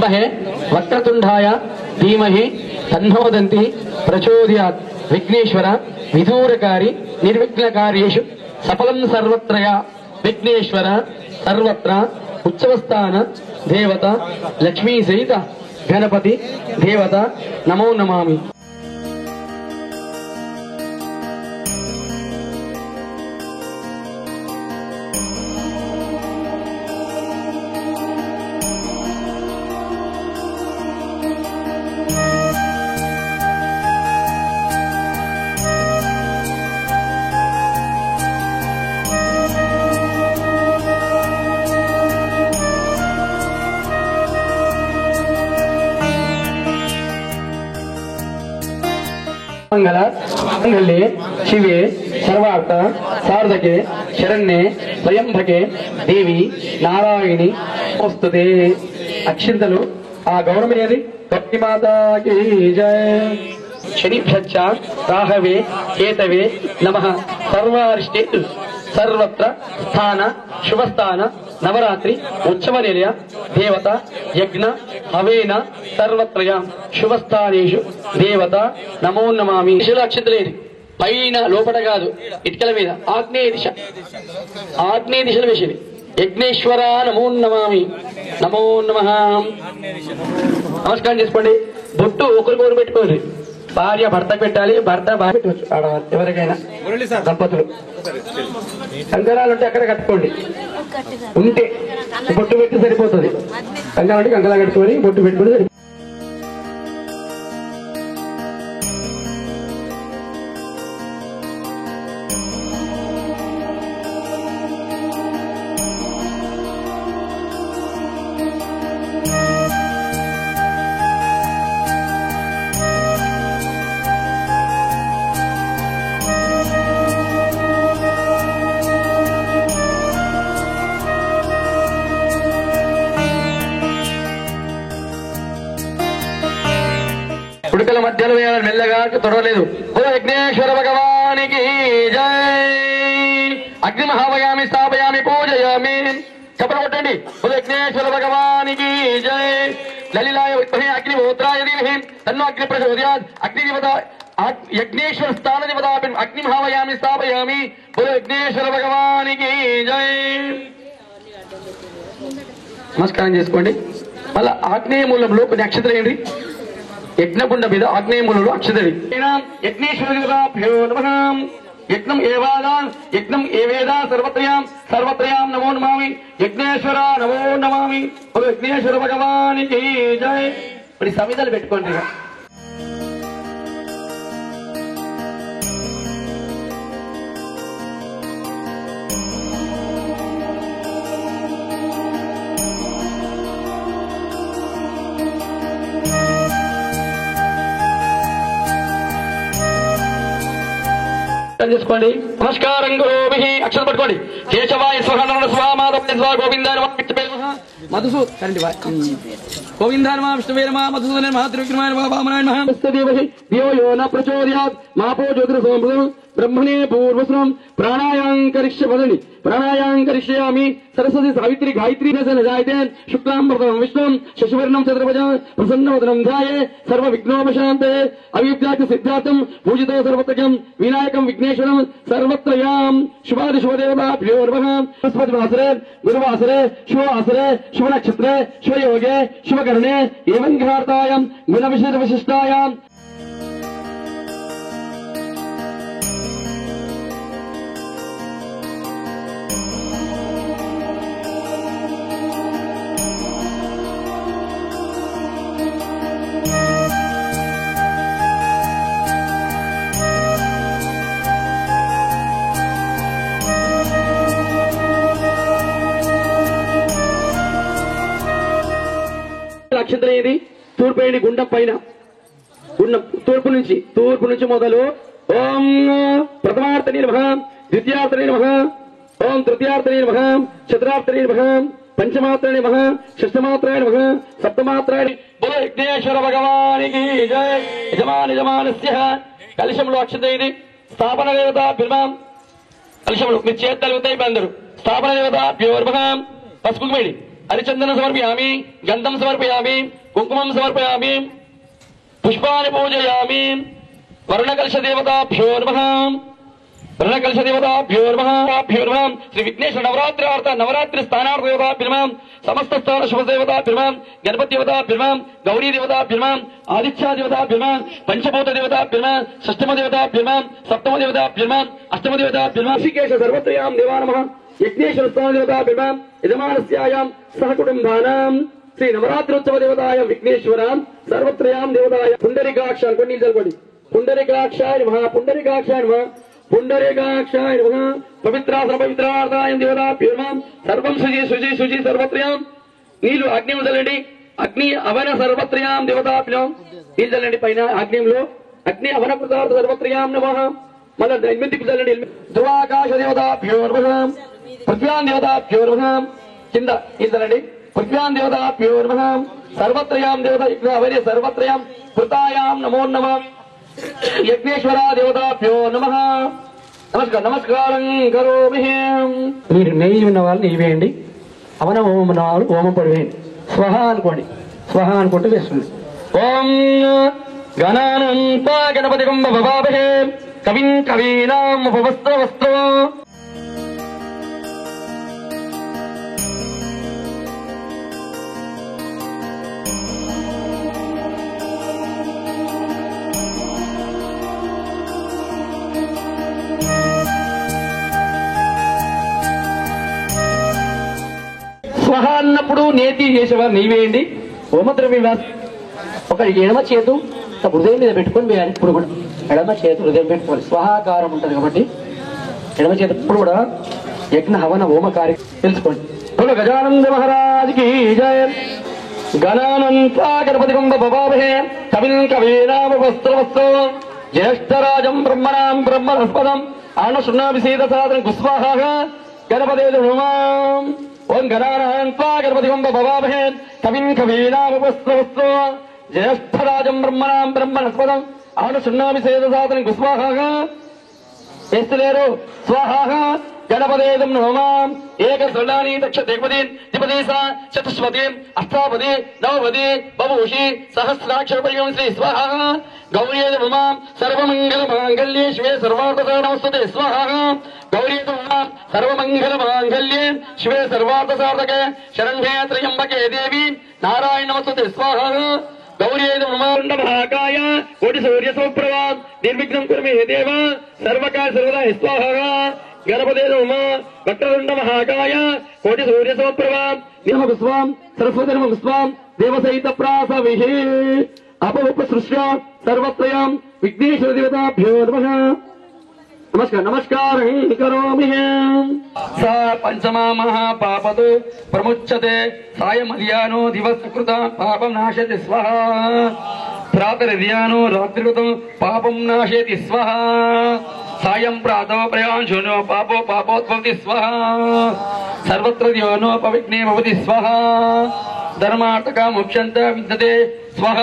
త్రయంబహే వక్రతుండాయ ధీమహి తన్నోదంతి ప్రచోదయాత్ విఘ్నేశ్వర విదూరకారి నిర్విఘ్నకార్యేషు సఫలం సర్వత్రయా విఘ్నేశ్వర సర్వత్ర ఉత్సవస్థాన దేవత లక్ష్మీ సహిత గణపతి దేవత నమో నమామి. मंगले शिवे सर्वार्थ सार्धके शरण्ये त्र्यंबके देवी नारायणी नमोस्तुते. अक्षिंतलु आ गौरवमेरी कपि माता की जय. शनिभ्यश्च राहवे केतवे नमः. सर्वारिष्टेषु सर्वत्र स्थान शुभस्थान नवरात्रि उत्सव निलय देवता यज्ञ हवेन सर्वत्रया शुभस्थानेषु देवता नमो नमामि. అక్షతలేదు పైన లోపల కాదు ఇటుకల మీద ఆగ్నేయ దిశలో వేసేది. యజ్ఞేశ్వర నమో నమామి. నమో నమః. నమస్కారం చేసుకోండి. బొట్టు ఒకరికొకరు పెట్టుకోండి. భార్య భర్తకు పెట్టాలి, భర్త భార్య పెట్టవచ్చు. ఆడవాళ్ళు ఎవరికైనా దంపతులు కంకణాలు ఉంటే అక్కడ కట్టుకోండి. ఉంటే బొట్టు పెట్టి సరిపోతుంది. కంకణాలు ఉంటే కంకణాలు కట్టుకొని బొట్టు పెట్టుకుని సరిపోతుంది. ఉడకల మధ్యలో వేయాలని మెల్లగా తొడవలేదు. ఓ విఘ్నేశ్వర భగవానికి జై. అగ్ని మహావయామి స్థాపయామి పూజయామి. చప్పట్లు కొట్టండి. ఓ విఘ్నేశ్వర భగవానికి జై. లలిలాయ విద్మహే అగ్నిహోత్రాయ ధీమహి తన్నో అగ్ని ప్రచోదయాత్. అగ్నిదేవత యజ్ఞేశ్వర స్థాన దేవత అగ్ని మహావయామి స్థాపయామి. ఓ విఘ్నేశ్వర భగవానికి జై. నమస్కారం చేసుకోండి. మళ్ళా ఆగ్నేయ మూలంలో కొన్ని అక్షతలు ఏంటి? యజ్ఞగుండ మీద ఆగ్నేయ మూలంలో అక్షతలు. యజ్ఞేశ్వర యజ్ఞం ఏవాదాన్ యజ్ఞం ఏవేదా సర్వత్రయాం నమో నమామి. యజ్ఞేశ్వర నమో నమామి. యజ్ఞేశ్వర భగవానికి జై. మరి సమిధలు పెట్టుకోండి. చేసుకోండి. నమస్కారం గురుభి. అక్షరం పట్టుకోండి. కేశవాయ స్వహ స్వా మాధవ గోవిందాయ మధుసూ గోవిందాయ విష్ణువే నమః. మధుసూదన మహాత్రివిక్రమాయ నమః. వామనాయ నమః. దియో యో న ప్రచోదయాత్ మాపో జ్యోతిర్సోమృతం బ్రహ్మణే పూర్వస్రం ప్రాణాయాంకరిష్య వదని ప్రాణాయాంకరిష్యామి. సరస్వతి సావిత్రి గాయత్రీ జాయతే శుక్లాంబరం విష్ణుం శశివర్ణం చతుర్భుజం ప్రసన్నవదనం ధ్యాయే సర్వ విఘ్నోపశాంతే. అవిద్యార్థ సిద్ధార్థం పూజితో సర్వత్రజం వినాయకం విఘ్నేశ్వరం సర్వత్రయాం. శుభాది శుభదేవతాభ్యో నమః. బృహస్పతివాసరే గురువాసరే శుభవాసరే శుభనక్షత్రే శుభయోగే శుభకర్ణే ఏవం ఘాతాయాం గుణ విశిష్టాయాం. అక్షంతరం ఏది? తూర్పు గుండం పైన గుండం తూర్పు నుంచి మొదలు ఓం ప్రథమార్థని నమః, ద్వితీయార్థని నమః, ఓం తృతీయార్థని నమః, చతుర్థార్థని నమః, పంచమాత్రాయ నమః, షష్ఠమాత్రాయ నమః, సప్తమాత్రాయ. బోలో విఘ్నేశ్వర భగవానికి జయ. యజమానస్య కలశంలో అక్షంతరం ఇది. స్థాపన దేవత బిల్వం కలశంలో మీరు చేతులుగుతాయి అందరూ. స్థాపన దేవత ప్యూర్భం పసుపు మేడి హరిచందనం సమర్పయామి, గంధం సమర్పయామి, కుంకుమం సమర్పయామి, పుష్పాన్ని పూజయామి. వర్ణకలశ దేవతాభ్యో నమః, వర్ణకలశ దేవతాభ్యో నమః. శ్రీ విఘ్నేశ్వర నవరాత్రార్థ నవరాత్రి స్థానార్థ దేవతాభ్యో నమః. సమస్త స్థాన శుభ దేవతాభ్యో నమః. గణపతి దేవతాభ్యో నమః. గౌరీ దేవతాభ్యో నమః. ఆదిత్య దేవతాభ్యో నమః. పంచభూత దేవతాభ్యో నమః. షష్టమ దేవతాభ్యో నమః. సప్తమ దేవతాభ్యో నమః. అష్టమ దేవతాభ్యో నమః. ఋషికేశ సర్వత్రయాం దేవా నమః. యజ్ఞేశ్వర స్థాన దేవతాభ్యో నమః. యజమానస్యాయాం సహ కుటుంబానాం శ్రీ నవరాత్రోత్సవ దేవతాయ విఘ్నేశ్వరాం సర్వత్రయాం దేవతాయ పుండరీకాక్ష కొన్ని చదవండి. పుండరీకాక్షాయ నమః, పుండరీకాక్షాయ నమః, పుండరీకాక్షాయ నమః. పవిత్రాసన పవిత్రార్థాయ దేవతాభ్యో నమః. సర్వం శుచి శుచి శుచి సర్వత్రయాం. నీళ్లు అగ్ని చల్లండి. అగ్ని అవన సర్వత్రయాం దేవతాభ్యో. నీళ్ళు చల్లండి పైన అగ్నిలో. అగ్ని అవన కృతార్థ సర్వత్రయాం నమః. మళ్ళీ 8 చల్లండి. ధ్రువాకాశ దేవతాభ్యో నమః. పృథ్వ్యాం దేవతాభ్యో నమః. కింద నీళ్ళు చల్లండి. పృథ్వ్యాం దేవతాభ్యో నమః. సర్వత్రయాం దేవత అవని సర్వత్రయాం కృతాయాం నమో నమః. యజ్ఞేశ్వర దేవతాభ్యో నమః. నమస్కారం కరోమి. మీరు నెయ్యి ఉన్న వాళ్ళు నెయ్యి వేయండి. అవన ఓం ఉన్న వాళ్ళు ఓమం పొడి వేయండి. స్వహ అనుకోండి. స్వహ అనుకుంటూ వేస్తుంది. ఓం గణానంతా గణపతి కుంభ భవాభే కవిం కవీనాం ఉపవస్త్ర వస్త్ర. స్వహ అన్నప్పుడు నేతి చేసేవారు నెయ్యి వేయండి. హోమద్రవ్యం ఒక ఎడమ చేతు హృదయం మీద పెట్టుకొని వేయాలి. ఇప్పుడు కూడా ఎడమ చేతు హృదయం పెట్టుకోవాలి. స్వహాకారం ఉంటుంది కాబట్టి ఎడమ చేతు ఇప్పుడు కూడా యజ్ఞ హవన హోమ కార్యం తెలుసుకోండి. గజానంద మహారాజ్కి జయ. గణానంతా గణపతి కుంభ భవాభే కవిం కవీనాం వస్త్రవస్త్ర. జ్యేష్ఠరాజం బ్రహ్మణాం బ్రహ్మణస్పదం ఆనశృణాభిషేద సాధన గుస్వాహ గణపతే నమః. ఓం గణానంతా గణపతి కుంభ భవాభే కవిం కవీనాం వస్త్రవస్త్ర. జ్యేష్ఠరాజం బ్రహ్మణాం బ్రహ్మణస్పదం ఆనశృణాభిషేద సాధన గుస్వాహ. చేస్తలేరు. స్వాహ గణపతే నమః. ఏకశృణాని దక్ష దిగ్పతి దిపతి చతుష్పతి అష్టాపతి నవపతి బభూషి సహస్రాక్షర పరిగం శ్రీ స్వాహ. గౌరీ నమః. సర్వమంగళ మాంగళ్యే శివే సర్వార్థ నమస్తే స్వాహ. గౌరీ నమః. సర్వమంగళ మాంగళ్యే శివే సర్వార్థ సాధకే శరణ్యే త్రయంబకే దేవి నారాయణ నమస్తే స్వాహ. గౌరీ మహాకాయ కోటి సూర్య సౌప్రభా నిర్విఘ్నం కురు మే దేవ సర్వకాల సర్వదా స్వాహ. గణపతే నమః. వక్రతుండ మహాకాయ కోటి సూర్య సౌప్రభా నిర్మగుస్వాం సరస్వతి నమగుస్వాం దేవసహిత ప్రాసవిహి అపౌప సృష్ట్య సర్వత్రయాం విఘ్నేశ్వర దేవతాభ్యో నమః. నమస్కారం కరోమి. సా పంచమా మహాపాపతో ప్రముచ్యతే సాయమధ్యానో దివసకృత పాపం నాశతి స్వహ. ప్రాతరధ్యానో రాత్రికృతం పాపం నాశయతి స్వహ. సాయం ప్రాతః ప్రయాంశునో పాపో పాపోద్భవతి స్వహ. సర్వత్ర ధ్యానోపవిఘ్నే భవతి స్వహ. ధర్మార్థక మోక్షంత విద్యతే స్వహ.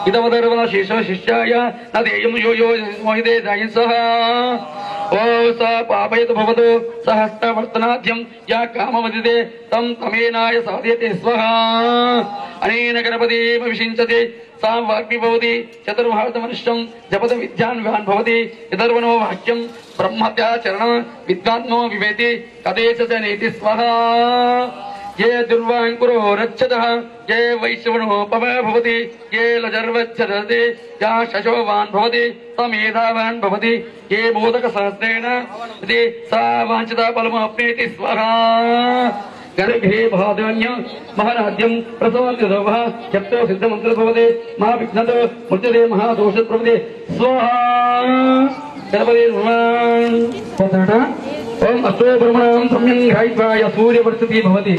ఇదవదర్వన శేషో శిష్యాయ నదేయం యో యో మోహితే దాయి సహ. ఓ స పాపయతు భవతు సహస్రవర్తనాద్యం యా కామవదితే తం తమేనాయ సాధయతే స్వహ. అనేన గణపతిం విషించతే సాం వాగ్మి భవతి చతుర్భారతమనుష్యం జపత విద్యాన్వాన్ భవతి. యదర్వనో వాక్యం బ్రహ్మత్యాచరణ విద్వాత్మో వివేతి కదేశ నేతి స్వహ. ये दुर्वाङ्कुरो रक्षतः ये वैश्रवणोपव भवति ये लजर्वच्छदति या शशोवान् भवति समेधावान् भवति ये मोदकसहस्रेण इति सा वाञ्छिता फलमप्नेति स्वाहा. गर्भे भाद्यान्य महाराज्यं प्रसवत्यधवः शक्तो सिद्धमन्त्रभवते महाविघ्नतो मुच्यते महादोषप्रभवते स्वाहा. गणपते नमः. ఓం అష్టో బ్రహ్మణం సమ్యం గాయత్వాయ సూర్యవర్షతి భవతి.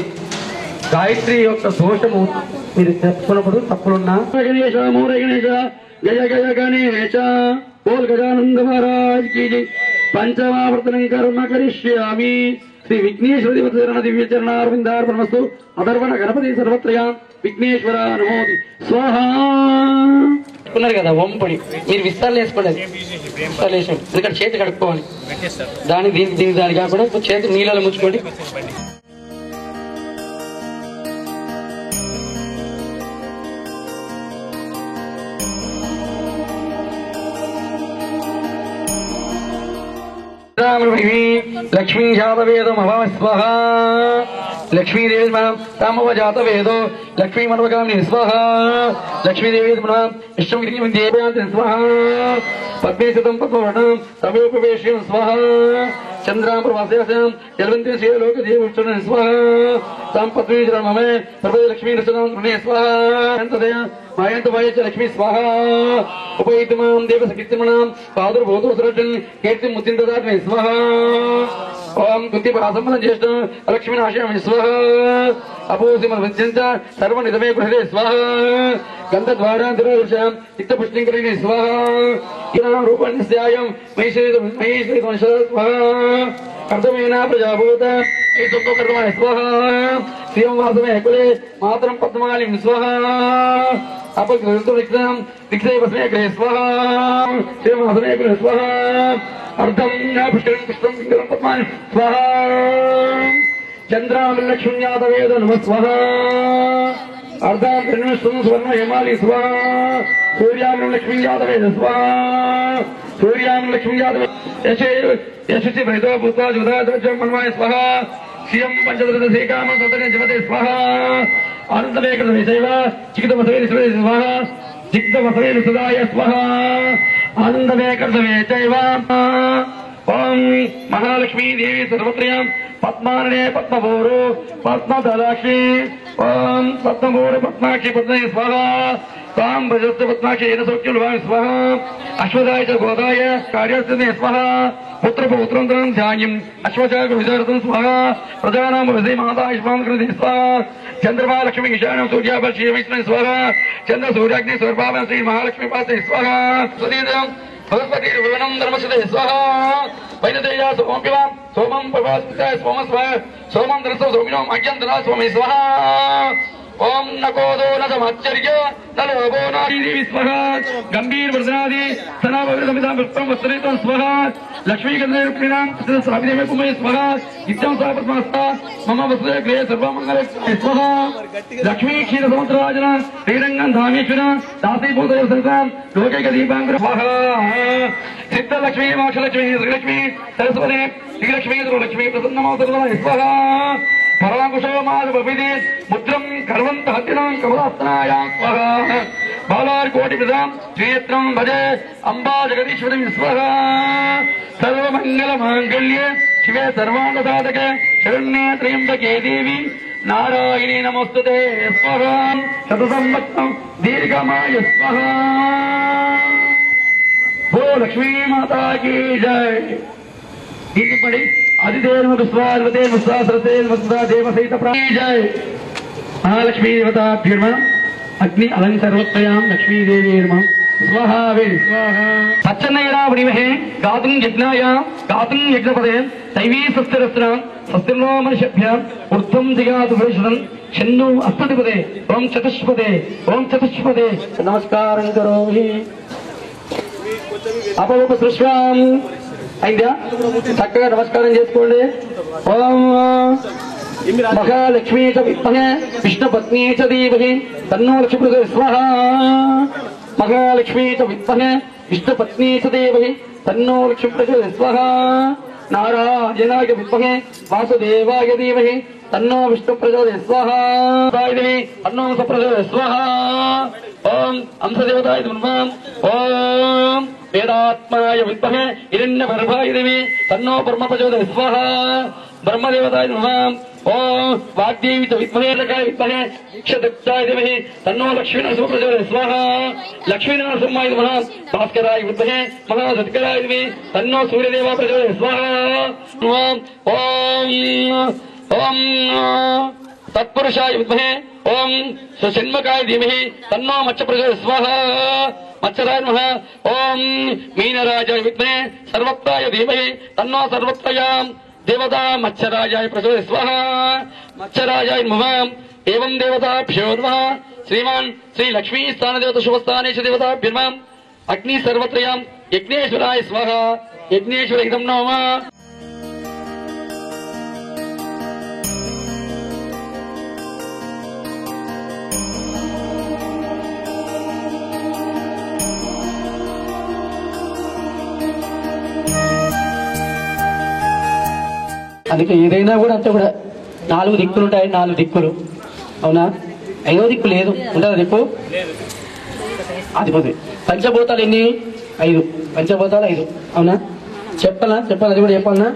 గాయత్రి యొక్క దోషము మీరు చెప్పుకున్నప్పుడు తప్పులున్నా గణేశ మూర గణేశ జయ జయ గణేశ. బోల్ గజానంద మహారాజ్ కి జై. పంచమావర్తనం కర్మ కరిష్యామి. శ్రీ విఘ్నేశ్వర దేవత దివ్య చరణారవిందార్పణమస్తు. అధర్వణ గణపతి సర్వత్రయాం విఘ్నేశ్వర నమోది స్వాహా. ఉన్నారు కదా ఓం పొడి మీరు విస్తారాలు వేసుకోండి. విస్తారాలు వేసాం ఎందుకంటే చేతి కడుక్కోవాలి. దీనికి దాని కాకుండా చేతి నీళ్ళలో ముంచుకోండి. चन्द्रामृहि लक्ष्मी जातवेदमभव स्वाहा लक्ष्मीदेवी तामव जातवेदो लक्ष्मी मनोकामिनी स्वाहा लक्ष्मीदेवी विष्णुगिरिदेव्यां स्वाहा पद्मे सुतं पद्मवर्णं तमेपवेश्यं स्वाहा चन्द्रामृवास्यां जलवन्ती श्रीलोकदेवं स्वाहा तां पद्मे ममे सर्वे लक्ष्मी नृसिंह स्वाहा तदया मायंत वायच लक्ष्मी स्वाहा उपैतमां देवसकीर्तिमणां पादुर्भूतो सुरटन् कीर्तिं मुद्दिन्ददात्मे स्वाहा ओम कुन्तिपासम्मनं ज्येष्ठ लक्ष्मीनाशयामि स्वाहा अपोसिमवद्यन्त सर्वनिधमे गृहे स्वाहा गन्धद्वारा दुर्दर्शां चित्तपुष्टिङ्करिणे स्वाहा इनां रूपण्यस्यायं महेश्वरी स्वाहा अर्धमेना प्रजाभूत कर्तमाय स्वाहा श्रियं वासमे कुले मातरं पद्मालिं स्वाहा अपकृतं दिक्षे वस्मे गृहे स्वाहा श्रियं वासमे कुले स्वाहा अर्धं पुष्टं पुष्टं पिङ्गलं पद्मानि स्वाहा चन्द्रां लक्ष्म्यादवेद नमः स्वाहा अर्धां त्रिणुष्टं स्वर्ण हेमालि स्वाहा सूर्यां लक्ष्म्यादवेद स्वाहा सूर्यां लक्ष्म्यादवेद यशस्वी भैदो भूत्वा जुदादर्शं मन्वाय स्वाहा श्रियं पंचदशेकामं ततने जपते स्वाहा आनन्दमे कृतमे सेव चिकितवसवे स्वाहा चिकितवसवे सुदाय स्वाहा आनन्दमे कृतमे चैव ओम महालक्ष्मी देवी सर्वत्रयां पद्मारणे पद्मभूरो पद्मदलाक्षी ओम पद्मभूर पद्माक्षी पद्मे स्वाहा तां भजस्ते पद्माक्षी येन सौख्यं स्वाहा अश्वदाय च गोदाय कार्यस्ते स्वाहा पुत्र पौत्रं ध्यायम् अश्वचाक विचारतं स्वाहा प्रजानां विजय माता आयुष्मान कृते स्वाहा चंद्रमा लक्ष्मी ईशानं सूर्याभर्षि विष्णु स्वाहा चंद्र सूर्याग्नि स्वर्भाव श्री महालक्ष्मी पासे स्वाहा सुदीर्घं भगवती भुवनं धर्मसुते स्वाहा वैनदेया सोमपिवा सोमं प्रभास्मिताय सोमस्वाय सोमं धरसो सोमिनो अज्ञन्तरा सोमे स्वाहा ओम नकोदो न समाचार्य न लोभो न देवी स्वाहा गंभीर वरदादि सनावृतमिदां पुत्रं वस्त्रेतं स्वाहा लक्ष्मी गंधरूपिणां स्वामिदेवे कुमे स्वाहा इत्यं स्वापद्मास्ता मम वसुदेव गृहे सर्वमंगल स्वाहा लक्ष्मी क्षीर समुद्रराजना श्रीरंगं धामेश्वर दासीभूतदेव संतां लोकैक दीपांकर स्वाहा सिद्ध लक्ष्मी मोक्षलक्ष्मी श्रीलक्ष्मी सरस्वती श्रीलक्ष्मी दुर्लक्ष्मी प्रसन्नमातर्वणाय स्वाहा परमाकुशो माधवपिदे मुद्रं कर्वन्त हत्यनां कमलास्तनायां स्वाहा बालार कोटि प्रदां श्रीयत्रं भजे अम्बा जगदीश्वरी स्वाहा सर्वमंगल मांगल्ये शिवे सर्वांगसाधके शरण्ये त्र्यंबके देवी नारायणी नमोस्तुते स्वाहा शतसंवत्सरं दीर्घमाय स्वाहा बोलो लक्ष्मी माता की जय। इति पढ़ी आदिदेव विश्वादेव विश्वासरतेव वसुधा देव सहित प्राणी जय। महालक्ष्मी देवताभ्यर्म अग्नि अलंग सर्वत्रयां लक्ष्मी देवी नमः स्वाहा वे स्वाहा सच्चन्नयना वणिमहे गातुं यज्ञाय गातुं यज्ञपदे दैवी सस्तिरस्त्रां सस्तिर्नो मनुष्यभ्यां ऊर्ध्वं जिगातु परिषदं छन्नु अस्तधिपदे ओम चतुष्पदे नमस्कारं करोमि अपरूप सृष्टां అయిందా చక్కగా నమస్కారం చేసుకోండి ఓం మహాలక్ష్మీ చ విద్మహే విష్ణుపత్నీ చ ధీమహి తన్నో లక్ష్మీ స్వాహా మహాలక్ష్మీ చ విద్మహే విష్ణుపత్నీ చ ధీమహి తన్నో లక్ష్మీ స్వాహా नारायणाय विद्महे वासुदेवाय धीमहि तन्नो विष्णु प्रचोदयात् स्वाहा तन्नो प्रचोदयात् स्वाहा ओम अंशदेवताय नमः ओम वेदात्माय विद्महे हिरण्यगर्भाय धीमहि तन्नो ब्रह्म प्रचोदयात् स्वाहा ब्रह्मदेवताय नमः ओम वाग्देवी च विद्महे विद्महे क्षदक्षाय धीमहि तन्नो लक्ष्मीनरसिंह प्रचोदयात् स्वाहा लक्ष्मीनरसिंहाय नमः भास्कराय विद्महे महासत्कराय धीमहि तन्नो सूर्यदेव प्रचोदयात् स्वाहा ओम ओम तत्पुरुषाय विद्महे ओम सुषण्मुखाय धीमहि तन्नो मच्छ प्रचोदयात् स्वाहा मच्छराय नमः ओम मीनराजाय विद्महे सर्वत्राय धीमहि तन्नो सर्वत्रयां देवता मच्छराजाय प्रचोदयात् स्वाहा मच्छराजाय नमः एवं देवताभ्यो नमः श्रीमान् श्री लक्ष्मी स्थान देवता शुभस्थानेषु देवताभ्यो नमः अग्नि सर्वत्रयां यज्ञेश्वराय स्वाहा यज्ञेश्वर इदं नमः। అందుకే ఏదైనా కూడా అంతా కూడా 4 దిక్కులు ఉంటాయి, 4 దిక్కులు. అవునా? 5వ దిక్కు లేదు, ఉంటుందా దిక్కు? అధిపతి. పంచభూతాలు ఎన్ని? 5. పంచభూతాలు 5. అవునా? చెప్పాలా అది కూడా చెప్పాలనా?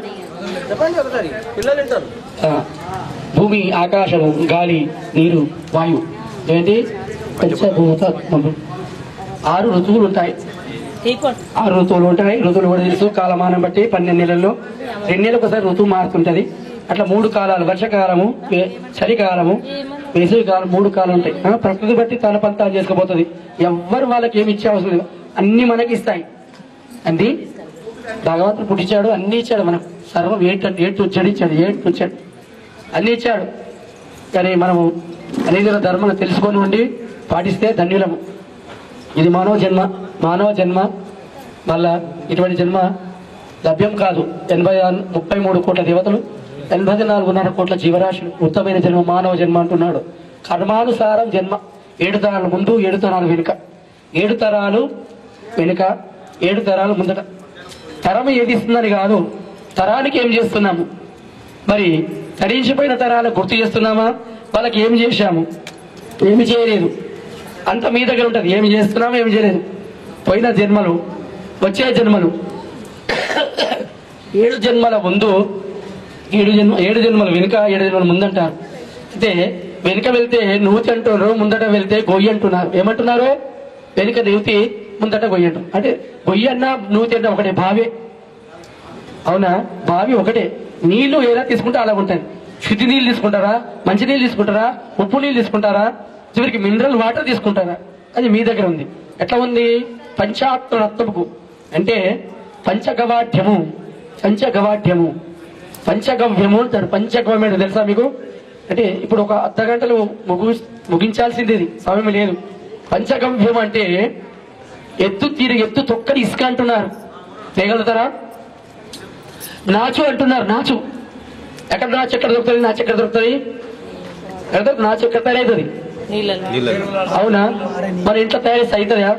భూమి, ఆకాశము, గాలి, నీరు, వాయువు, ఏంటి పంచభూతాత్మలు. 6 ఋతువులు ఉంటాయి. 6 ఋతువులు ఉంటాయి. ఋతువులు కూడా తెలుసు. కాలమానం బట్టి 12 నెలల్లో 2 నెలలకు ఒకసారి ఋతువు మారుతుంటది. అట్లా 3 కాలాలు, వర్షకాలము, చలికాలము, వేసవి కాలం, 3 కాలం ఉంటాయి. ప్రకృతి బట్టి తన పంతాలు చేసుకుపోతుంది. ఎవ్వరు వాళ్ళకి ఏమి ఇచ్చే అవసరం లేదు, అన్ని మనకి ఇస్తాయి. అంది భగవంతుడు పుట్టించాడు, అన్ని ఇచ్చాడు మనకు. సర్వం ఏటు జడిచ్చాడు, వచ్చాడు, అన్ని ఇచ్చాడు. కానీ మనము అనేక ధర్మాలు తెలుసుకొని ఉండి పాటిస్తే ధన్యులము. ఇది మానవ జన్మ మళ్ళా ఇటువంటి జన్మ లభ్యం కాదు. 33 కోట్ల దేవతలు, 84.5 కోట్ల జీవరాశులు. ఉత్తమైన జన్మ మానవ జన్మ అంటున్నాడు. కర్మానుసారం జన్మ. 7 తరాల ముందు, 7 తరాలు వెనుక. 7 తరాలు వెనుక, 7 తరాలు ముందట. తరం ఏది ఇస్తుందని కాదు, తరానికి ఏం చేస్తున్నాము. మరి తరించిపోయిన తరాలకు గుర్తు చేస్తున్నామా? వాళ్ళకి ఏమి చేశాము? ఏమి చేయలేదు. అంత మీ దగ్గర ఉంటుంది. ఏమి చేస్తున్నాము, ఏమి చేయలేదు. పోయిన జన్మలు, వచ్చే జన్మలు, 7 జన్మల ముందు, 7 జన్మలు వెనుక, 7 జన్మల ముందంటారు. అయితే వెనుక వెళ్తే నూతి అంటున్నారు, ముందట వెళ్తే గొయ్యి అంటున్నారు. ఏమంటున్నారు? వెనుక నూతి, ముందట గొయ్యి అంటారు. అంటే గొయ్యి అన్నా నూతి అన్నా ఒకటే, బావి. అవునా? బావి ఒకటే. నీళ్లు ఎలా తీసుకుంటే అలా ఉంటాయి. శుద్ధి నీళ్ళు తీసుకుంటారా, మంచి నీళ్ళు తీసుకుంటారా, ఉప్పు నీళ్ళు తీసుకుంటారా, చివరికి మినరల్ వాటర్ తీసుకుంటారా? అది మీ దగ్గర ఉంది. ఎట్లా ఉంది? పంచాత్మరత్వముకు అంటే పంచగవాఢ్యము, పంచగవ్యము అంటారు. పంచగవ్యం అంటే తెలుసా మీకు? అంటే ఇప్పుడు ఒక అర్ధగంటలు ముగించాల్సింది సమయం లేదు. పంచగవ్యం అంటే ఎత్తు తొక్కని ఇసుక అంటున్నారు. చేయగలుగుతారా? నాచు అంటున్నారు. నాచు ఎక్కడ దొరుకుతుంది? నాచు ఎక్కడ దొరుకుతుంది? నాచు ఎక్కడ తయారవుతుంది? అవునా? మన ఇంట్లో తయారు అవుతుందా?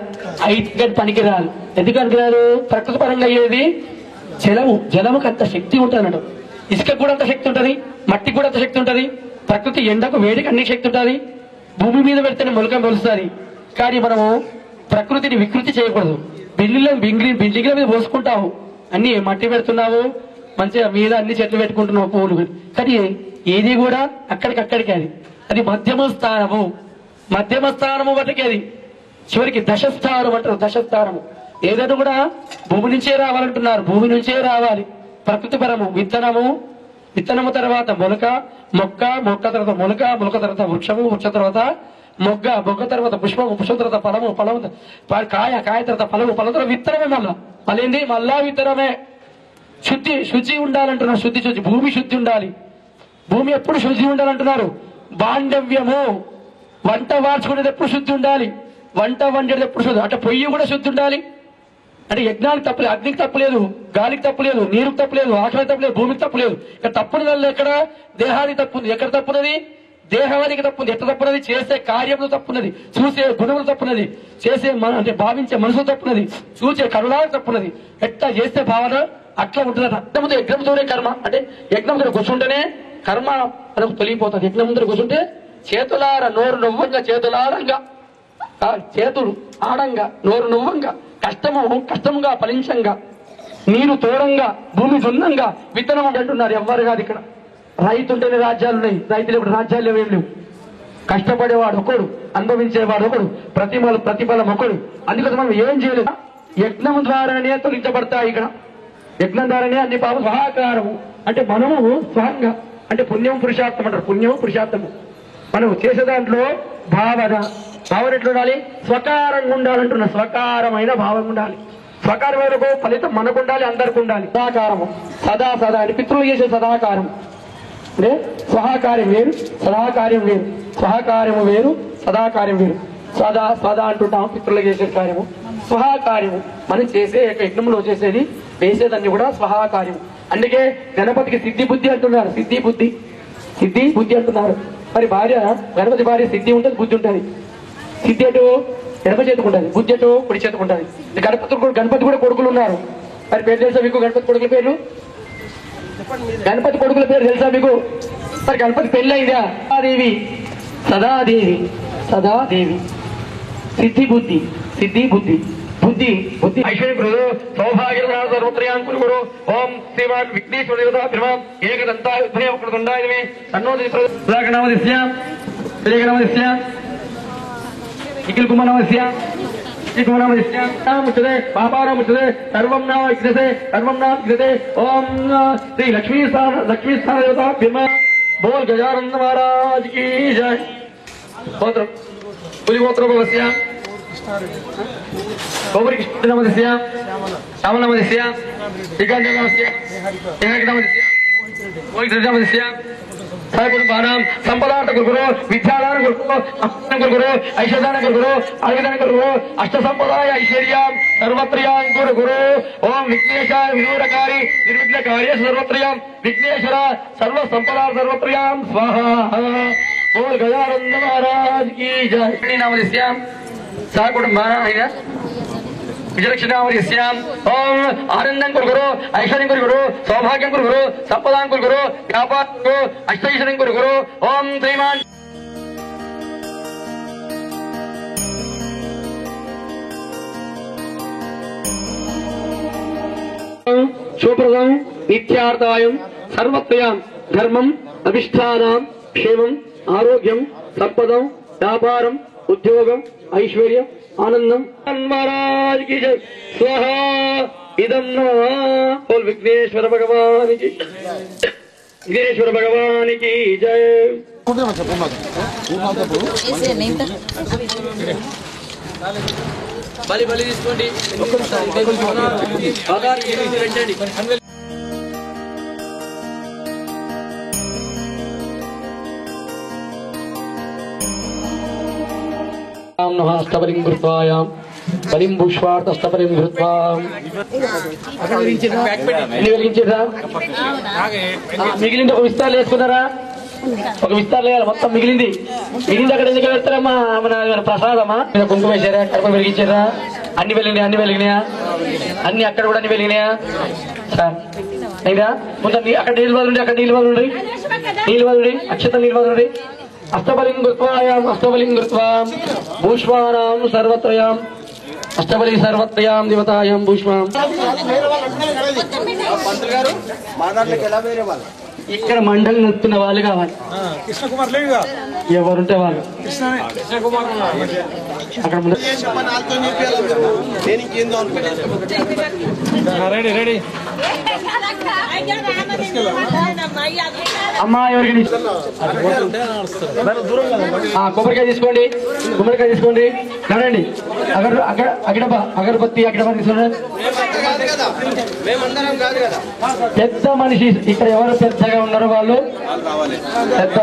అయితే పనికి రాదు. ఎందుకు పనికి రాదు? ప్రకృతి పరంగా అయ్యేది జలముకి అంత శక్తి ఉంటుంది అన్నట్టు. ఇసుకకు కూడా అంత శక్తి ఉంటుంది, మట్టికి కూడా అంత శక్తి ఉంటుంది. ప్రకృతి ఎండకు, వేడికి అన్ని శక్తి ఉంటుంది. భూమి మీద పెడితేనే మొలక మొలుస్తుంది. కానీ మనము ప్రకృతిని వికృతి చేయకూడదు. బిల్డింగ్ల మీద పోసుకుంటావు, అన్ని మట్టి పెడుతున్నావు, మంచిగా మీద అన్ని చెట్లు పెట్టుకుంటున్నావు, పువ్వులు. కానీ ఏది కూడా అక్కడికి అది మధ్యమ స్థానము బట్టి అది చివరికి దశస్థానం అంటారు. దశస్థానము ఏదైనా కూడా భూమి నుంచే రావాలంటున్నారు. భూమి నుంచే రావాలి. ప్రకృతి పరము. విత్తనము తర్వాత మొలక, మొక్క తర్వాత మొలక తర్వాత వృక్షము, వృక్ష తర్వాత మొగ్గ తర్వాత పుష్పము, పుష్పం తర్వాత ఫలము కాయ తర్వాత ఫలం తర్వాత విత్తనమే. మళ్ళా విత్తనమే. శుద్ధి ఉండాలంటున్నారు. శుద్ధి భూమి శుద్ధి ఉండాలి. భూమి ఎప్పుడు శుద్ధి ఉండాలంటున్నారు. బాంధవ్యము, వంట వార్చుకునేది ఎప్పుడు శుద్ధి ఉండాలి. వంట వండేది ఎప్పుడు శుద్ధి. అంటే పొయ్యి కూడా శుద్ధి ఉండాలి. అంటే యజ్ఞానికి తప్పలేదు, అగ్నికి తప్పలేదు, గాలికి తప్పలేదు, నీరుకి తప్పలేదు, ఆకలికి తప్పలేదు, భూమికి తప్పలేదు. ఇక్కడ తప్పునది ఎక్కడ? దేహానికి తప్పుంది. ఎక్కడ తప్పున్నది? దేహానికి తప్పుంది. ఎట్లా తప్పున్నది? చేసే కార్యంలో తప్పున్నది, చూసే గుణములు తప్పున్నది, చేసే అంటే భావించే మనసు తప్పున్నది, చూసే కరుణాలు తప్పున్నది. ఎట్లా చేస్తే భావన అట్లా ఉంటుందట. యజ్ఞంతోనే కర్మ. అంటే యజ్ఞం ముందర కూర్చుంటేనే కర్మ మనకు తొలిగిపోతుంది. యజ్ఞం ముందర కూర్చుంటే చేతులార నోరు నవ్వంగా, చేతులు ఆడంగా, నోరు నవ్వంగా, కష్టముగా ఫలించంగా, నీరు తోడంగా, భూమి జొన్నంగా, విత్తనం అంటున్నారు. ఎవ్వరు కాదు ఇక్కడ. రైతు ఉంటేనే రాజ్యాలు ఉన్నాయి. రైతులు ఇప్పుడు రాజ్యాలు ఏం లేవు. కష్టపడేవాడు ఒకడు, అనుభవించేవాడు ఒకడు, ప్రతిఫలం ఒకడు. అందుకోసం మనం ఏం చేయలేదు. యజ్ఞం ద్వారానే తొలగించబడతాయి. ఇక్కడ యజ్ఞం ద్వారానే అన్ని పాపం. స్వహాకారము అంటే మనము స్వయంగా, అంటే పుణ్యం పురుషార్థం అంటారు. పుణ్యం పురుషార్థము మనం చేసే దాంట్లో భావన ఎట్లా ఉండాలి? స్వకారంగా ఉండాలంటున్నా. స్వకారమైన భావం ఉండాలి. స్వకారమైన ఫలితం మనకు ఉండాలి, అందరికి ఉండాలి. సదాకారము, సదా అని పితృలు చేసే సదాకారం అంటే స్వహాకార్యం వేరు, సదాకార్యం వేరు. స్వహాకార్యము వేరు, సదాకార్యం వేరు. సదా అంటుంటాము పితృలు చేసే కార్యము. స్వహాకార్యము మనం చేసే యజ్ఞంలో చేసేది, వేసేదాన్ని కూడా స్వహాకార్యం. అందుకే గణపతికి సిద్ధి బుద్ధి అంటున్నారు. సిద్ధి బుద్ధి అంటున్నారు. మరి భార్య, గణపతి భార్య సిద్ధి ఉంటుంది, బుద్ధి ఉంటుంది. సిద్ధి అటు ఎడమ చేతుకుంటుంది, బుద్ధి అటు కుడి చేతుకుంటుంది. గణపతి కూడా కొడుకులు ఉన్నారు. మరి పేరు తెలుసా మీకు? గణపతి కొడుకుల పేర్లు గణపతి కొడుకుల పేరు తెలుసా మీకు? మరి గణపతి పెళ్ళైందా? సదాదేవి, సదాదేవి, సదాదేవి, సిద్ధి బుద్ధి, సిద్ధి బుద్ధి, బుద్ధి బుద్ధి ఐశ్వర్య గురు సౌభాగ్య సర్వత్రయాంకులు గురు. ఓం శ్రీమాన్ విఘ్నేశ్వర దేవతా భ్రమం ఏకదంతాయుధమే సన్నోది సుధాకరనామస్య వివేకనామస్య నిఖిల్ కుమారనామస్య ముచ్చతే పాపారాముచ్చతే సర్వం నా విఘ్నతే సర్వం నా విఘ్నతే. ఓం శ్రీ లక్ష్మీస్థాన దేవతా భ్రమ బోల్ గజానంద మహారాజ్ की जय. గోత్రం పులిగోత్రోపవస్య గౌరీ కృష్ణనామస్య శ్యామనామస్య శ్రీకాంతనామస్య ఏకనామస్య గోవిందనామస్య సర్వకుటుంబానాం సంపదార్థ గురుగురు విద్యాదాన గురుగురు అష్టదాన గురుగురు ఐశ్వర్యాన గురుగురు ఆయుధాన గురుగురు అష్ట సంపదాయ ఐశ్వర్యం సర్వత్రయాం గురుగురు. ఓం విఘ్నేశాయ విదూరకారి నిర్విఘ్న కార్య సర్వత్రయాం విఘ్నేశ్వర సర్వ సంపదా సర్వత్రయాం స్వాహా. बोल गजानंद महाराज की जय. नामस्य सह कुटुंबानां विजयलक्ष्मीनामस्यां ओम आनंदं गुरुगुरु ऐश्वर्यं गुरुगुरु सौभाग्यं गुरुगुरु संपदां गुरुगुरु व्यापार गुरु अष्टैश्वर्यं गुरुगुरु. ओम श्रीमान शुभप्रदं नित्यार्थायं सर्वत्रयां धर्मं अभिष्ठानां क्षेमं आरोग्यं संपदं व्यापारं उद्योगं ऐश्वर्यं आनंदं. महाराज की जय. स्वाहा इदं नमः. बोल विघ्नेश्वर भगवान की, विघ्नेश्वर भगवान की जय. बलि बलि తీసుకోండి. అష్టబలిం కృత్వాయాం బలిం పుష్పార్థ అష్టబలిం కృత్వా వెలిగించారా? మిగిలింది ఒక విస్తారాలు వేసుకున్నారా? ఒక విస్తారాలు వేయాలి. మొత్తం మిగిలింది అక్కడ ఎందుకు వెళ్తారమ్మా? మన ప్రసాదమా? కుంకుమ వేసారా? కడప వెలిగించారా? అన్ని వెలిగినాయా? అన్ని అక్కడ కూడా అన్ని వెలిగినాయా సార్? అయినా ముందు అక్కడ నీళ్ళు వదలండి, అక్కడ నీళ్ళు వదలండి, అక్షత నీళ్ళు వదలండి. అష్టబలిం కృత్వాయాం అష్టబలిం కృత్వా భూష్మానాం సర్వత్రయాం అష్టబలి సర్వత్రయాం దేవతాయాం భూష్మాం. ఇక్కడ మండలి నడుపుతున్న వాళ్ళు కావాలి. ఎవరుంటే వాళ్ళు అక్కడ రెడీ అమ్మా. ఎవరికి కొబ్బరికాయ తీసుకోండి, గుమ్మడికాయ తీసుకోండి. రండి అగరబత్తి తీసుకోండి. పెద్ద మనిషి ఇక్కడ ఎవరు పెద్దగా ఉన్నారో వాళ్ళు పెద్ద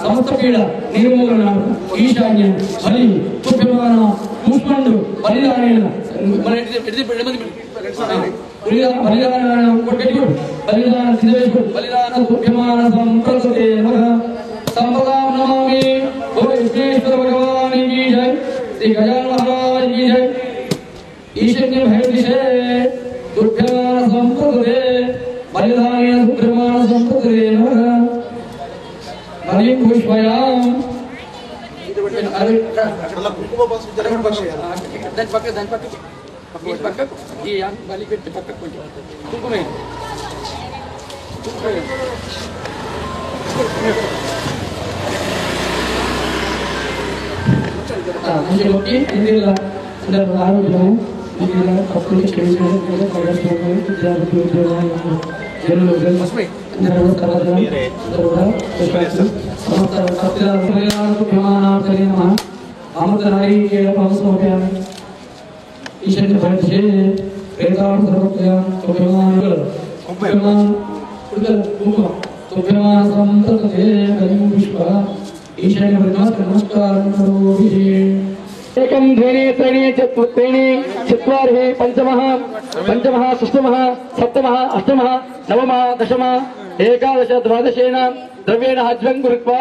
సమస్తపీడ నిర్మూలన ఈశాన్యం బలి పుష్పమాన పుష్పండు బలిదాన బలిదాన బలిదాన పుష్పమాన సంప్రసతే సంపదాం నమామి. విఘ్నేశ్వర భగవాన్ की जय. श्री गजानन महाराज की जय. ఈశాన్య భైర్దిశే పుష్పమాన సంప్రసతే బలిదాన పుష్పమాన సంప్రసతే बलिं पुष्पयाम. ఆరోగ్యం एकं ध्वनि त्रीणि चत्वारि पंचमः षष्ठमः सप्तमः अष्टमः नवमः दशमः एकादश द्वादशेन द्रव्येण हाज्यं कृत्वा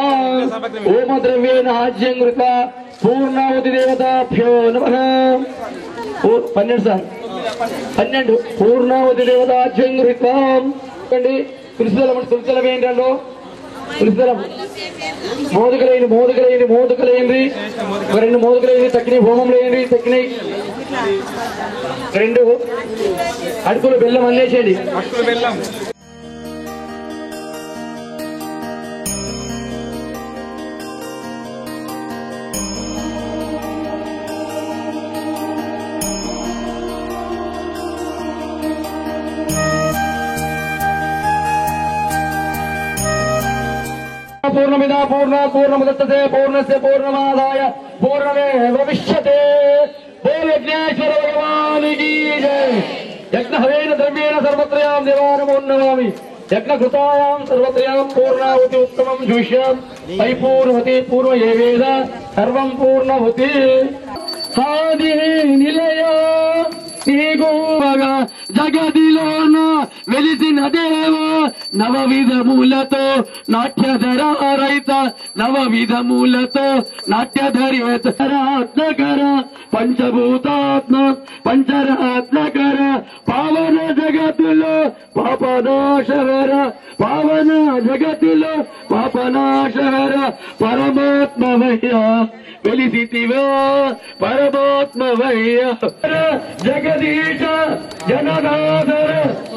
ओम द्रव्येण हाज्यं कृत्वा पूर्णाहुति देवताभ्यो नमः 12 पूर्णाहुति देवताभ्यं कृत्वा तुलसिदलं ఏంటండో तुलसिदలం మోదుకలేయండి రెండు మోదుకలేయండి తక్కిన హోమం లేయండి తక్కిన రెండు అడుగులు బెల్లం అల్లేసేయండి पूर्णमिदा पूर्णमुदच्यते पूर्णस्य पूर्णमादाय पूर्णमेवावशिष्यते बोल यज्ञेश्वर भगवान की जय यज्ञहवेन द्रव्येण सर्वत्रयां देवानमो नमामि यज्ञकृतायां सर्वत्रयां पूर्णाहुति उत्तमं जुष्यां परिपूर्णवति पूर्व एवेद सर्वं पूर्णवति आदि निलय जगदिलोन వెలిసిన దేవ నవవిధములతో నాట్యధర రైత నవవిధములతో నాట్యధరేతరాత్మకర పంచభూతాత్మ పంచరాత్మకర పావన జగతులో పాపనాశహర పావన జగతులో పాపనాశహర పరమాత్మవయ్య వెలిసితివా పరమాత్మవయ్య జగదీశ జనదాధర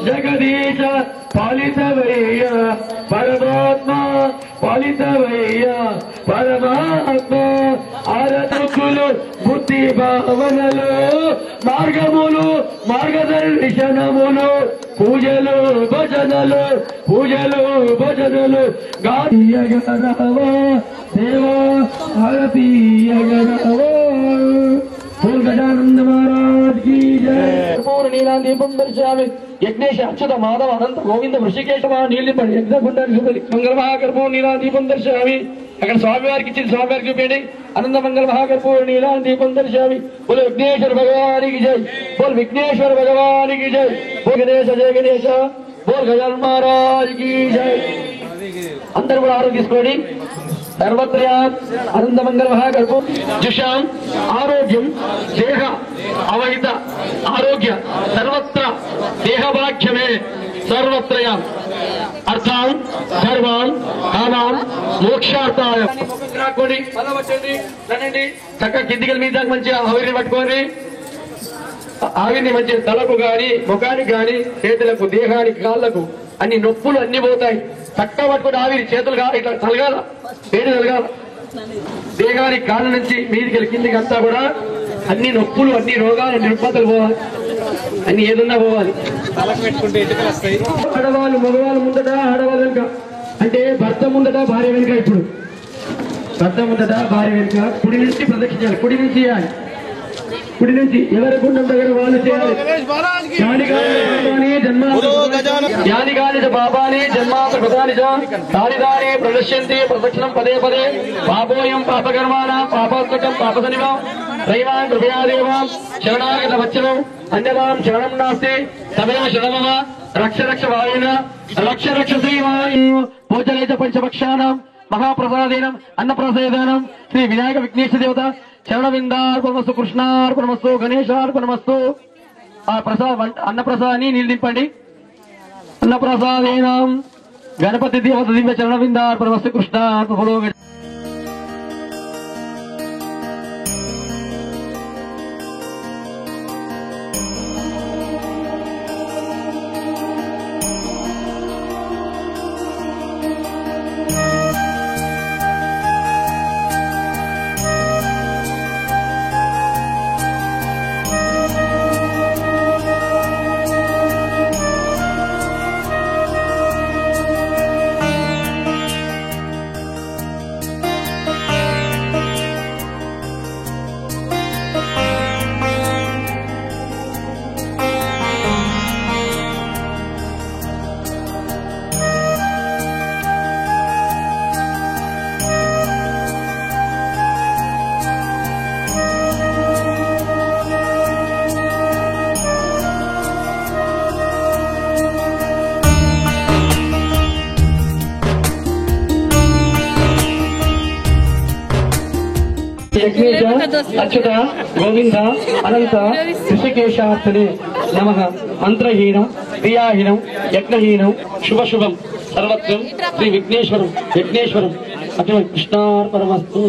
జగదీశ పాలితవయ్య పరమాత్మ పాలితవయ్య పరమాత్మ ఆరతుకులు బుద్ధి భావనలు మార్గములు మార్గదర్శనములు పూజలు భజనలు గాయగరవా దేవా భారతీయగరవా बोल गजानंद महाराज की जय पूर्ण नीलादीपम दर्शयामि यज्ञेश अच्युत माधव अनंत गोविंद ऋषिकेशव नीलिपड़ यज्ञ गुंडल मंगल महाकर्पूर नीलादीपम दर्शयामि अगर स्वामीवार की चीज स्वामीवार की पेड़ी अनंत मंगल महाकर्पूर नीलादीपम दर्शयामि बोल विघ्नेश्वर भगवान की जय बोल विघ्नेश्वर भगवान की जय बोल गणेश जय गणेश बोल गजानन महाराज की जय अंदर बड़ा आरोग्य स्कोड़ी सर्वत्र अनंत मंगल महाकर्पूर जुषां आरोग्यम देह अवहित आरोग्य सर्वत्र देहभाग्यमे सर्वत्र अर्थान सर्वान कामां मोक्षार्थाय राकोंడి బలవచ్చండి రండి చక్క కిందికి మీద మంచిగా ఆవిరిని పట్టుకోండి ఆవిరిని మంచిగా తలకు గాని ముఖానికి గాని చేతులకు దేహానికి కాళ్ళకు అన్ని నొప్పులు అన్ని పోతాయి చక్క పట్టుకొని ఆవిరి చేతులు ఇట్లా తలగాల పేరు తలగాల దేహానికి కాళ్ళ నుంచి మీదికి కిందికి అంతా కూడా అన్ని నొప్పులు అన్ని రోగాలు అన్ని రుగ్మతలు పోవాలి అన్ని ఏదన్నా పోవాలి ఆడవాళ్ళు మగవాళ్ళు ముందట ఆడవాళ్ళు వెనుక అంటే భర్త ముందట భార్య వెనుక ఇప్పుడు భర్త ముందట భార్య వెనుక కుడి నుంచి ప్రదక్షించాలి కుడి నుంచి చేయాలి కుడి నుంచి ఎవరి గుండం దగ్గర వాళ్ళు చేయాలి యానిగాని పాపాని జన్మాంత కృతాని దాని ప్రదర్శంతి ప్రదక్షిణం పదే పదే పాపోయం పాపకర్మాణం పాపాత్మకం పాపసనివం దైవాన్ కృపయాదేవాం శరణాగత వచ్చనం అన్యదాం శరణం నాస్తి తమేవ శరణమమ రక్ష రక్ష వాయున రక్ష రక్ష శ్రీవాయు భోజనైత పంచభక్షానం महाप्रसादेन अन्नप्रसादानं श्री विनायक विघ्नेश देवता चरणविंदार्पणमस्तु कृष्णार्पणमस्तु गणेशार्पणमस्तु प्रसाद अन्नप्रसादाన్ని నిలింపండి अन्नप्रसादेन गणपति देवता दिव्य चरणविंदार्पणमस्तु कृष्णार्पणमस्तु విఘ్నేశ అచ్యుత గోవింద అనంత ఋషికేశార్థనే నమః. మంత్రహీనం క్రియాహీనం యజ్ఞహీనం శుభశుభం సర్వత్రం శ్రీ విఘ్నేశ్వరం యజ్ఞేశ్వరం అటువంటి కృష్ణార్పణమస్తు.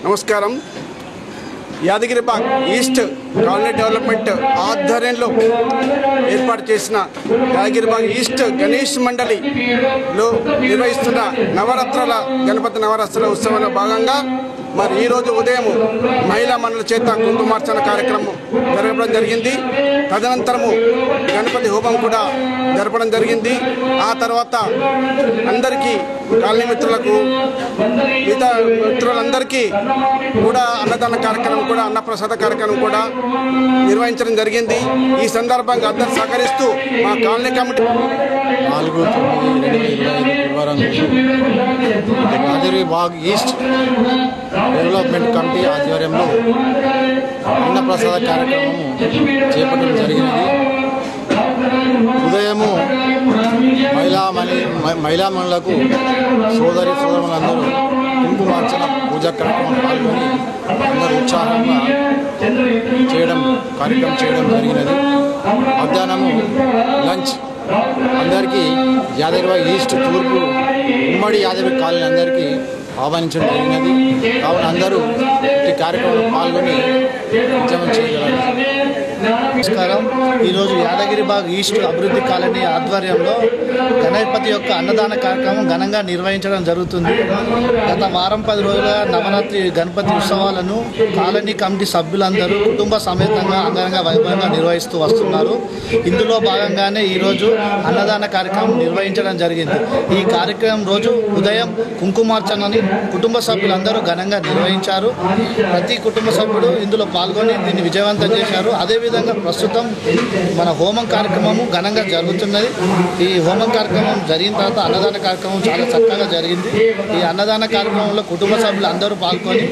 నమస్కారం. యాదగిరిబాగ్ ఈస్ట్ కాలనీ డెవలప్మెంట్ ఆధ్వర్యంలో ఏర్పాటు చేసిన యాదగిరిబాగ్ ఈస్ట్ గణేష్ మండలిలో నిర్వహిస్తున్న నవరాత్రుల గణపతి నవరాత్రుల ఉత్సవంలో భాగంగా మరి ఈరోజు ఉదయం మహిళా మండలి చేత కుంకుమార్చన కార్యక్రమం జరగడం జరిగింది. తదనంతరము గణపతి హోమం కూడా జరపడం జరిగింది. ఆ తర్వాత అందరికీ కాలనీ మిత్రులకు మిగతా మిత్రులందరికీ కూడా అన్నదాన కార్యక్రమం కూడా అన్నప్రసాద కార్యక్రమం కూడా నిర్వహించడం జరిగింది. ఈ సందర్భంగా అందరూ సహకరిస్తూ మా colony committee 4/9/2025 Yadagiribagh east development committee ఆధ్వర్యంలో అన్నప్రసాద కార్యక్రమం చేపట్టడం జరిగినది. ఉదయము మహిళామణులకు సోదరులందరూ కుంకుమార్చన పూజా కార్యక్రమం పాల్గొని అందరూ ఉత్సాహంగా కార్యక్రమం చేయడం జరిగినది. మధ్యాహ్నము లంచ్ అందరికీ యాదగిరిబాగ్ ఈస్ట్ తూర్పు ఉమ్మడి యాదగిరి కాలనీ అందరికీ ఆహ్వానించడం జరిగినది. కావున అందరూ ఈ కార్యక్రమంలో పాల్గొని ఉద్యమం చేయగలరు. నమస్కారం. ఈరోజు యాదగిరిబాగ్ ఈస్ట్ అభివృద్ధి కాలనీ ఆధ్వర్యంలో గణపతి యొక్క అన్నదాన కార్యక్రమం ఘనంగా నిర్వహించడం జరుగుతుంది. గత వారం 10 రోజులుగా నవరాత్రి గణపతి ఉత్సవాలను కాలనీ కమిటీ సభ్యులందరూ కుటుంబ సమేతంగా అంగరంగ వైభవంగా నిర్వహిస్తూ వస్తున్నారు. ఇందులో భాగంగానే ఈరోజు అన్నదాన కార్యక్రమం నిర్వహించడం జరిగింది. ఈ కార్యక్రమం రోజు ఉదయం కుంకుమార్చనని కుటుంబ సభ్యులందరూ ఘనంగా నిర్వహించారు. ప్రతి కుటుంబ సభ్యుడు ఇందులో పాల్గొని దీన్ని విజయవంతం చేశారు. అదేవిధంగా ప్రస్తుతం మన హోమం కార్యక్రమము ఘనంగా జరుగుతున్నది. ఈ హోమం కార్యక్రమం జరిగిన తర్వాత అన్నదాన కార్యక్రమం చాలా చక్కగా జరిగింది. ఈ అన్నదాన కార్యక్రమంలో కుటుంబ సభ్యులు అందరూ పాల్గొని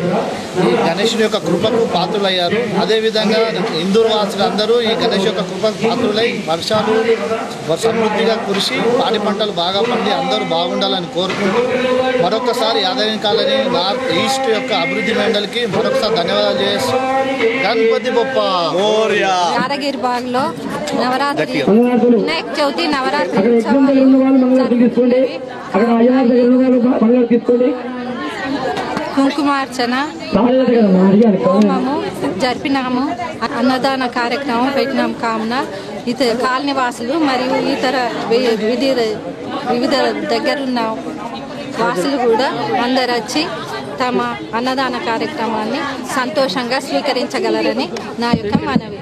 ఈ గణేశుని యొక్క కృపకు పాత్రులయ్యారు. అదేవిధంగా ఇందూరు వాసులు అందరూ ఈ గణేష్ యొక్క కృపకు పాత్రులై వర్షాలు సమృద్ధిగా కురిసి పాడి పంటలు బాగా పండి అందరూ బాగుండాలని కోరుకుంటూ మరొకసారి యాదగిరి కాలనీ నార్త్ ఈస్ట్ యొక్క అభివృద్ధి మండలికి మరొకసారి ధన్యవాదాలు చేస్తూ గణపతి బొప్ప యాదగిరిబాగ్ లో నవరాత్రి వినాయక చవితి నవరాత్రి ఉత్సవాలు కుంకుమార్చన హోమము జరిపినాము. అన్నదాన కార్యక్రమం పెట్టినాము. కావున ఇతర కాలనీ వాసులు మరియు ఇతర వివిధ దగ్గరున్న వాసులు కూడా అందరు వచ్చి తమ అన్నదాన కార్యక్రమాన్ని సంతోషంగా స్వీకరించగలరని నా యొక్క మనవి.